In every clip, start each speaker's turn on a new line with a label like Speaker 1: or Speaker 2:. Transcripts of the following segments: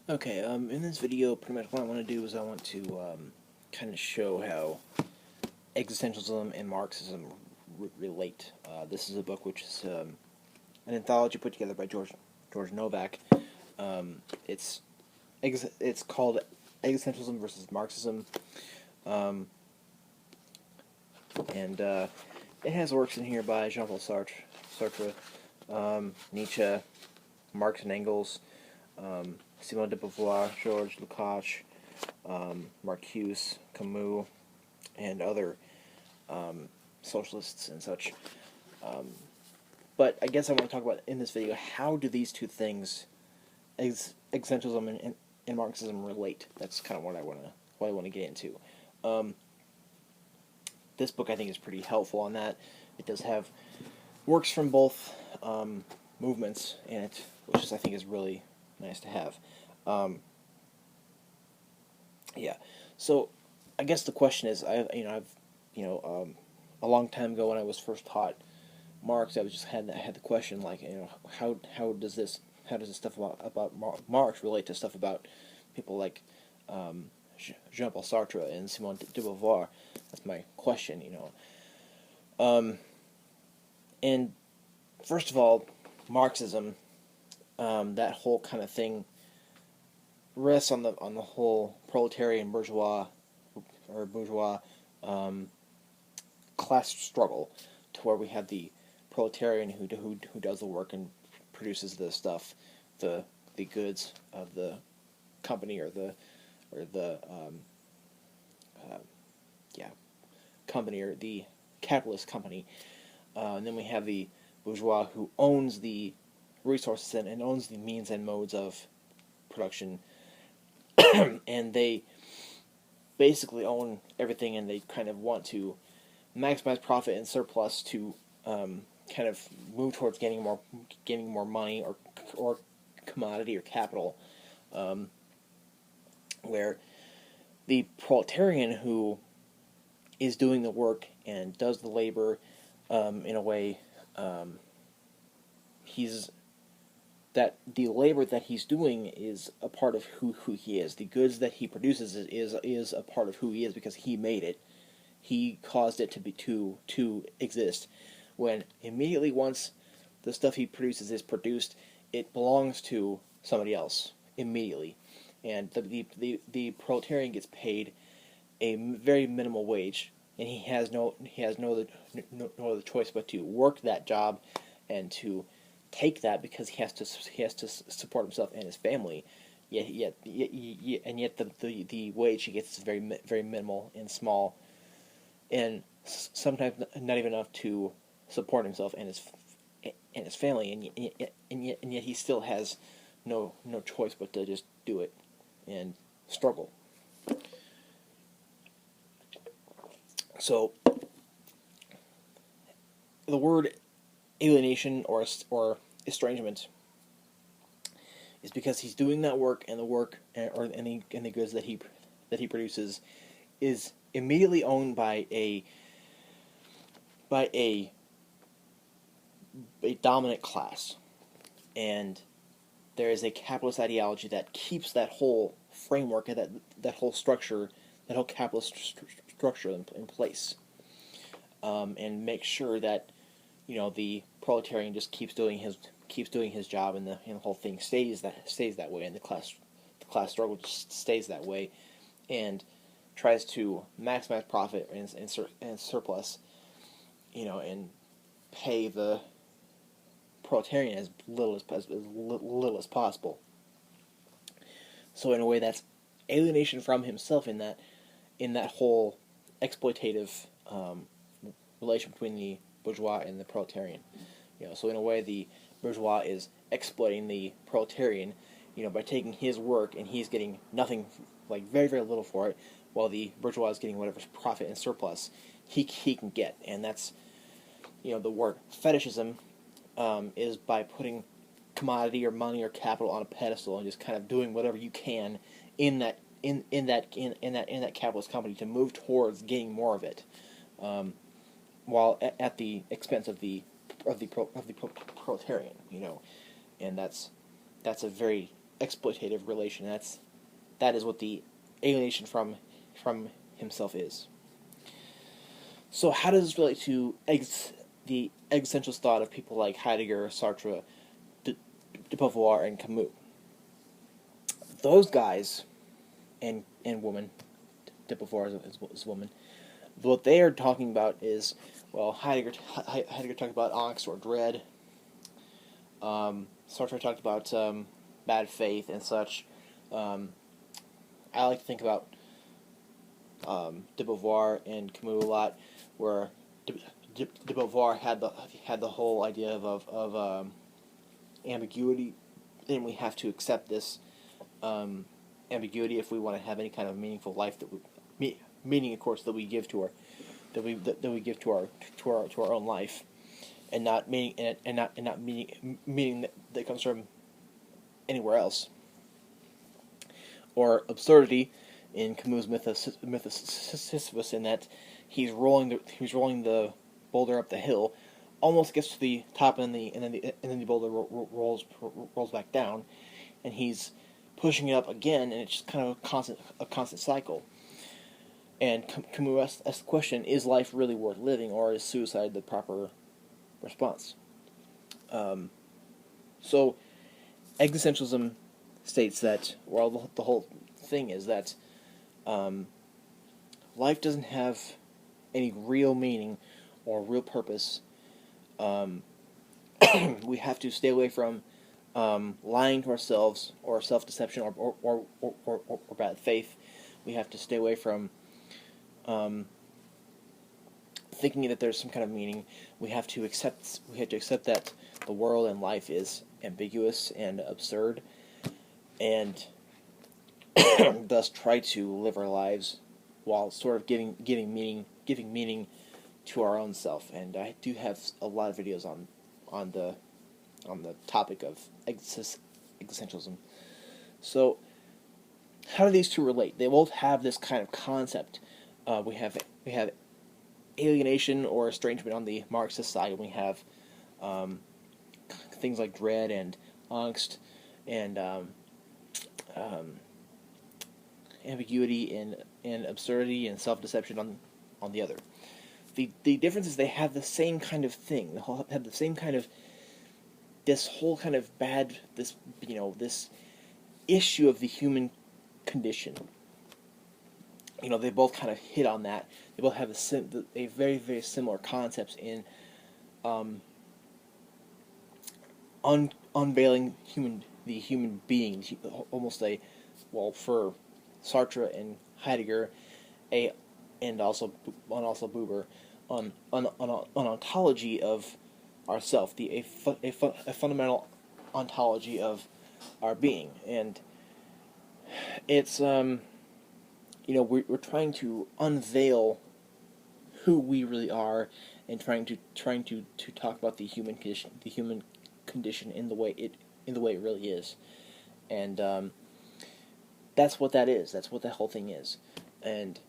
Speaker 1: Okay, in this video, pretty much what I want to do is I want to kind of show how existentialism and Marxism relate. This is a book which is an anthology put together by George Novak. It's called Existentialism versus Marxism, um, and it has works in here by Jean-Paul Sartre, Nietzsche, Marx and Engels, Simone de Beauvoir, Georges Lukács, Marcuse, Camus, and other socialists and such. But I guess I want to talk about in this video, how do these two things, existentialism and Marxism, relate? That's kind of what I want to get into. This book I think is pretty helpful on that. It does have works from both movements in it, which I think is really nice to have. Yeah. So I guess the question is, a long time ago when I was first taught Marx, I had the question, like, how does this stuff about Marx relate to stuff about people like Jean-Paul Sartre and Simone de Beauvoir? That's my question, And first of all, Marxism, that whole kind of thing rests on the whole proletarian bourgeois class struggle, to where we have the proletarian who does the work and produces the stuff, the goods of the company or the company, or the capitalist company, and then we have the bourgeois who owns the resources and owns the means and modes of production, and they basically own everything, and they kind of want to maximize profit and surplus to kind of move towards gaining more money or commodity or capital, where the proletarian who is doing the work and does the labor, in a way, the labor that he's doing is a part of who he is. The goods that he produces is a part of who he is, because he made it. He caused it to exist. When immediately once the stuff he produces is produced, it belongs to somebody else immediately, and the proletarian gets paid a very minimal wage, and he has no other choice but to work that job and to take that, because he has to support himself and his family. Yet the wage he gets is very minimal and small, and sometimes not even enough to support himself and his family, and yet he still has no choice but to just do it and struggle. So the word alienation or estrangement is because he's doing that work, and the work and the goods that he produces is immediately owned by a dominant class, and there is a capitalist ideology that keeps that whole framework and that whole structure, that whole capitalist structure in place, and makes sure that the proletarian just keeps doing his job, and the whole thing stays that way, and the class struggle just stays that way, and tries to maximize profit and surplus, and pay the proletarian as little as possible. So in a way, that's alienation from himself in that whole exploitative relation between the bourgeois and the proletarian. So in a way, the bourgeois is exploiting the proletarian, by taking his work, and he's getting nothing, like very, very little for it, while the bourgeois is getting whatever profit and surplus he can get. And that's, the word fetishism is by putting commodity or money or capital on a pedestal and just kind of doing whatever you can in that capitalist company to move towards getting more of it, while at the expense of the proletarian, and that's a very exploitative relation. That is what the alienation from himself is. So how does this relate to the existentialist thought of people like Heidegger, Sartre, de Beauvoir, and Camus? Those guys, and woman, de Beauvoir is a woman, what they are talking about is, well, Heidegger talked about angst or dread. Sartre talked about bad faith and such. I like to think about de Beauvoir and Camus a lot, where de Beauvoir had the whole idea of ambiguity, and we have to accept this ambiguity if we want to have any kind of meaningful life meaning, of course, that we give to our own life, and not meaning meaning that comes from anywhere else. Or absurdity in Camus' myth of Sisyphus, in that he's rolling the boulder up the hill, almost gets to the top, and then the boulder rolls back down, and he's pushing it up again, and it's just kind of a constant cycle. And Camus asks the question: is life really worth living, or is suicide the proper response? So, existentialism states that, well, the whole thing is that life doesn't have any real meaning or real purpose. We have to stay away from lying to ourselves, or self-deception, or bad faith. We have to stay away from thinking that there's some kind of meaning. We have to accept that the world and life is ambiguous and absurd, and thus try to live our lives while sort of giving meaning to our own self. And I do have a lot of videos on the topic of existentialism. So, how do these two relate? They both have this kind of concept. We have alienation or estrangement on the Marxist side, and we have things like dread and angst and ambiguity and absurdity and self-deception on the other. The difference is they have the same kind of thing. They have the same kind of this issue of the human condition. They both kind of hit on that. They both have a very, very similar concepts in unveiling the human being, almost for Sartre and Heidegger, and also Buber, an ontology of ourself, a fundamental ontology of our being. And it's we're trying to unveil who we really are, and trying to talk about the human condition in the way it really is. And that's what that is. That's what the whole thing is. And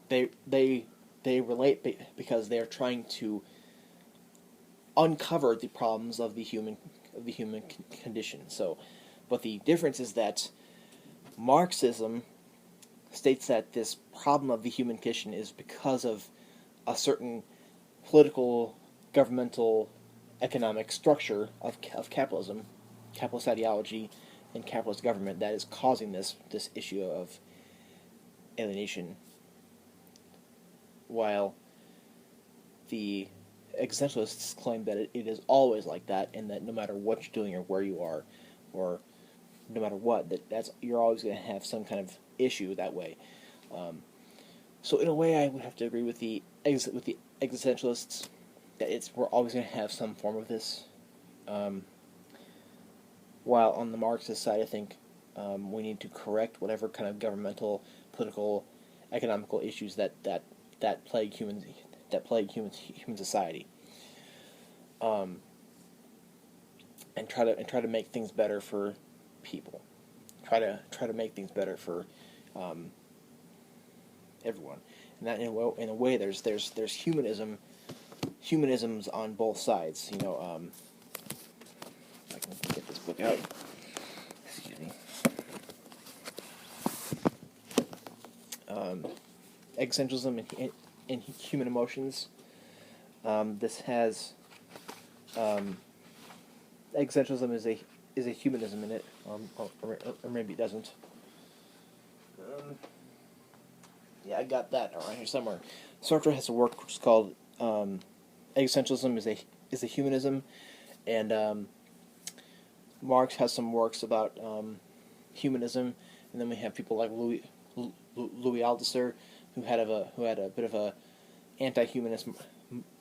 Speaker 1: they relate because they're trying to uncover the problems of the human condition. So, but the difference is that Marxism states that this problem of the human condition is because of a certain political, governmental, economic structure of capitalism, capitalist ideology, and capitalist government that is causing this issue of alienation, while the existentialists claim that it is always like that, and that no matter what you're doing or where you are, or no matter what, you're always going to have some kind of issue that way. So in a way, I would have to agree with the existentialists that we're always going to have some form of this. While on the Marxist side, I think we need to correct whatever kind of governmental, political, economical issues that plague human society, and try to make things better for people. Try to make things better for everyone. And that in a way there's humanisms on both sides. I can out. Excuse me. Existentialism and human emotions. This has existentialism is a humanism in it, or maybe it doesn't. Yeah, I got that around here somewhere. Sartre has a work which is called Existentialism is a humanism, and Marx has some works about humanism, and then we have people like Louis Althusser, who had a bit of a anti-humanist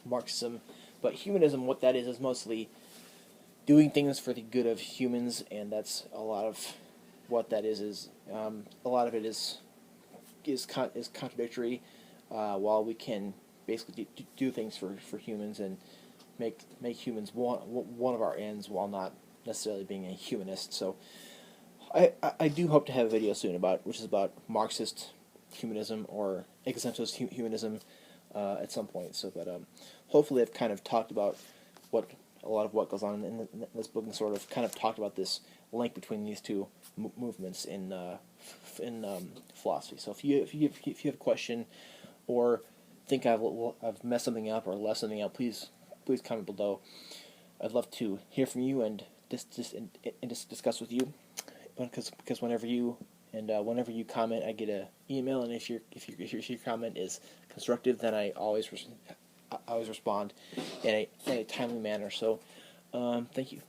Speaker 1: Marxism. But humanism, what that is mostly doing things for the good of humans, and that's a lot of what that is. A lot of it is contradictory. While we can basically do things for humans and make humans one of our ends, while not necessarily being a humanist. So I do hope to have a video soon which is about Marxist humanism or existentialist humanism at some point. So that hopefully I've kind of talked about a lot of what goes on in this book, and sort of kind of talked about this link between these two movements in philosophy. So if you have a question or think I've messed something up or left something out, please comment below. I'd love to hear from you and just discuss with you, because whenever you comment, I get an email, and if your comment is constructive, then I always respond in a timely manner. So, thank you.